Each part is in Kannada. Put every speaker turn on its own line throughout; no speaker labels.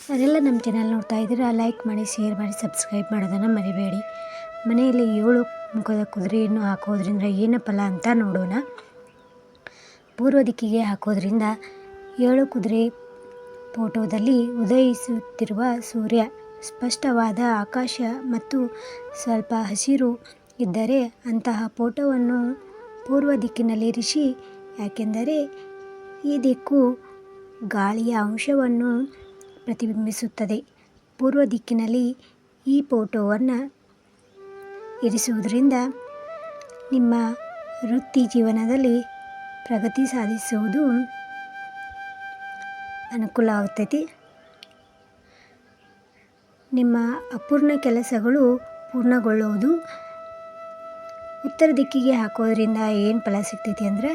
ಯಾರೆಲ್ಲ ನಮ್ಮ ಚಾನಲ್ ನೋಡ್ತಾ ಇದ್ದೀರಾ ಲೈಕ್ ಮಾಡಿ, ಶೇರ್ ಮಾಡಿ, ಸಬ್ಸ್ಕ್ರೈಬ್ ಮಾಡೋದನ್ನು ಮರಿಬೇಡಿ. ಮನೆಯಲ್ಲಿ 7 ಮುಖದ ಕುದುರೆಯನ್ನು ಹಾಕೋದ್ರಿಂದ ಏನು ಫಲ ಅಂತ ನೋಡೋಣ. ಪೂರ್ವ ದಿಕ್ಕಿಗೆ ಹಾಕೋದ್ರಿಂದ 7 ಕುದುರೆ ಫೋಟೋದಲ್ಲಿ ಉದಯಿಸುತ್ತಿರುವ ಸೂರ್ಯ, ಸ್ಪಷ್ಟವಾದ ಆಕಾಶ ಮತ್ತು ಸ್ವಲ್ಪ ಹಸಿರು ಇದ್ದರೆ ಅಂತಹ ಫೋಟೋವನ್ನು ಪೂರ್ವ ದಿಕ್ಕಿನಲ್ಲಿರಿಸಿ. ಯಾಕೆಂದರೆ ಈ ದಿಕ್ಕು ಗಾಳಿಯ ಅಂಶವನ್ನು ಪ್ರತಿಬಿಂಬಿಸುತ್ತದೆ. ಪೂರ್ವ ದಿಕ್ಕಿನಲ್ಲಿ ಈ ಫೋಟೋವನ್ನು ಇರಿಸುವುದರಿಂದ ನಿಮ್ಮ ವೃತ್ತಿ ಜೀವನದಲ್ಲಿ ಪ್ರಗತಿ ಸಾಧಿಸುವುದು ಅನುಕೂಲವಾಗ್ತೈತಿ. ನಿಮ್ಮ ಅಪೂರ್ಣ ಕೆಲಸಗಳು ಪೂರ್ಣಗೊಳ್ಳುವುದು. ಉತ್ತರ ದಿಕ್ಕಿಗೆ ಹಾಕೋದ್ರಿಂದ ಏನು ಫಲ ಸಿಗ್ತೈತಿ ಅಂದರೆ,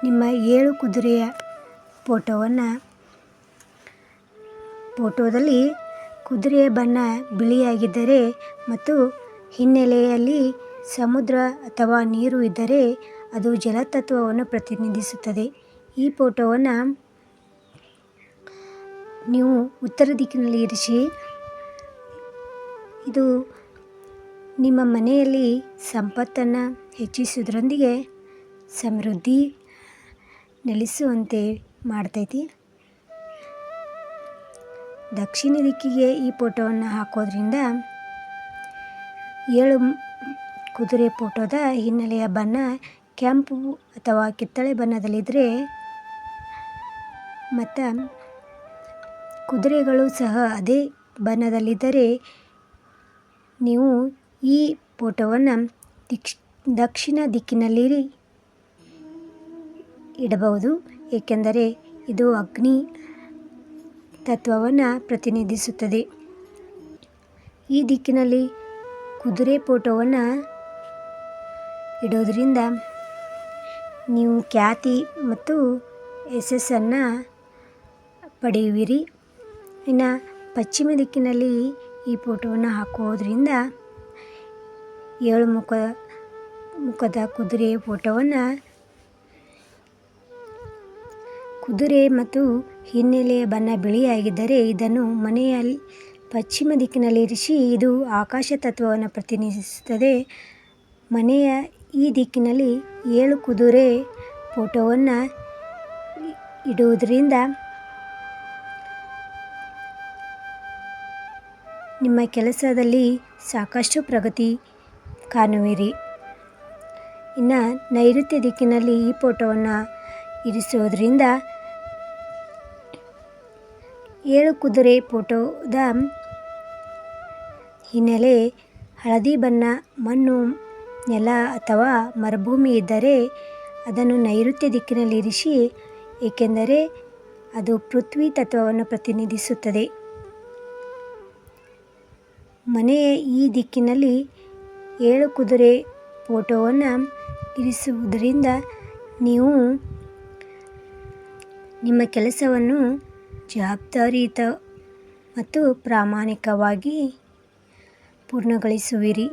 ನಿಮ್ಮ 7 ಕುದುರೆಯ ಫೋಟೋದಲ್ಲಿ ಕುದುರೆಯ ಬಣ್ಣ ಬಿಳಿಯಾಗಿದ್ದರೆ ಮತ್ತು ಹಿನ್ನೆಲೆಯಲ್ಲಿ ಸಮುದ್ರ ಅಥವಾ ನೀರು ಇದ್ದರೆ ಅದು ಜಲತತ್ವವನ್ನು ಪ್ರತಿನಿಧಿಸುತ್ತದೆ. ಈ ಫೋಟೋವನ್ನು ನೀವು ಉತ್ತರ ದಿಕ್ಕಿನಲ್ಲಿ ಇರಿಸಿ. ಇದು ನಿಮ್ಮ ಮನೆಯಲ್ಲಿ ಸಂಪತ್ತನ್ನು ಹೆಚ್ಚಿಸುವುದರೊಂದಿಗೆ ಸಮೃದ್ಧಿ ನೆಲೆಸುವಂತೆ ಮಾಡ್ತೈತಿ. ದಕ್ಷಿಣ ದಿಕ್ಕಿಗೆ ಈ ಫೋಟೋವನ್ನು ಹಾಕೋದ್ರಿಂದ 7 ಕುದುರೆ ಫೋಟೋದ ಹಿನ್ನೆಲೆಯ ಬಣ್ಣ ಕೆಂಪು ಅಥವಾ ಕಿತ್ತಳೆ ಬಣ್ಣದಲ್ಲಿದ್ದರೆ ಮತ್ತು ಕುದುರೆಗಳು ಸಹ ಅದೇ ಬಣ್ಣದಲ್ಲಿದ್ದರೆ ನೀವು ಈ ಫೋಟೋವನ್ನು ದಕ್ಷಿಣ ದಿಕ್ಕಿನಲ್ಲಿ ಇಡಬಹುದು. ಏಕೆಂದರೆ ಇದು ಅಗ್ನಿ ತತ್ವವನ್ನು ಪ್ರತಿನಿಧಿಸುತ್ತದೆ. ಈ ದಿಕ್ಕಿನಲ್ಲಿ ಕುದುರೆ ಫೋಟೋವನ್ನು ಇಡೋದರಿಂದ ನೀವು ಖ್ಯಾತಿ ಮತ್ತು ಯಶಸ್ಸನ್ನು ಪಡೆಯುವಿರಿ. ಇನ್ನು ಪಶ್ಚಿಮ ದಿಕ್ಕಿನಲ್ಲಿ ಈ ಫೋಟೋವನ್ನು ಹಾಕೋದ್ರಿಂದ 7 ಮುಖದ ಕುದುರೆ ಫೋಟೋವನ್ನು ಕುದುರೆ ಮತ್ತು ಹಿನ್ನೆಲೆಯ ಬಣ್ಣ ಬಿಳಿಯಾಗಿದ್ದರೆ ಇದನ್ನು ಮನೆಯ ಪಶ್ಚಿಮ ದಿಕ್ಕಿನಲ್ಲಿ ಇರಿಸಿ. ಇದು ಆಕಾಶ ತತ್ವವನ್ನು ಪ್ರತಿನಿಧಿಸುತ್ತದೆ. ಮನೆಯ ಈ ದಿಕ್ಕಿನಲ್ಲಿ 7 ಕುದುರೆ ಫೋಟೋವನ್ನು ಇಡುವುದರಿಂದ ನಿಮ್ಮ ಕೆಲಸದಲ್ಲಿ ಸಾಕಷ್ಟು ಪ್ರಗತಿ ಕಾಣುವಿರಿ. ಇನ್ನು ನೈಋತ್ಯ ದಿಕ್ಕಿನಲ್ಲಿ ಈ ಫೋಟೋವನ್ನು ಇರಿಸೋದ್ರಿಂದ 7 ಕುದುರೆ ಫೋಟೋದ ಹಿನ್ನೆಲೆ ಹಳದಿ ಬಣ್ಣ, ಮಣ್ಣು, ನೆಲ ಅಥವಾ ಮರುಭೂಮಿ ಇದ್ದರೆ ಅದನ್ನು ನೈಋತ್ಯ ದಿಕ್ಕಿನಲ್ಲಿ ಇರಿಸಿ. ಏಕೆಂದರೆ ಅದು ಪೃಥ್ವಿ ತತ್ವವನ್ನು ಪ್ರತಿನಿಧಿಸುತ್ತದೆ. ಮನೆಯ ಈ ದಿಕ್ಕಿನಲ್ಲಿ 7 ಕುದುರೆ ಫೋಟೋವನ್ನು ಇರಿಸುವುದರಿಂದ ನೀವು ನಿಮ್ಮ ಕೆಲಸವನ್ನು ಜವಾಬ್ದಾರಿಯುತ ಮತ್ತು ಪ್ರಾಮಾಣಿಕವಾಗಿ ಪೂರ್ಣಗೊಳಿಸುವಿರಿ.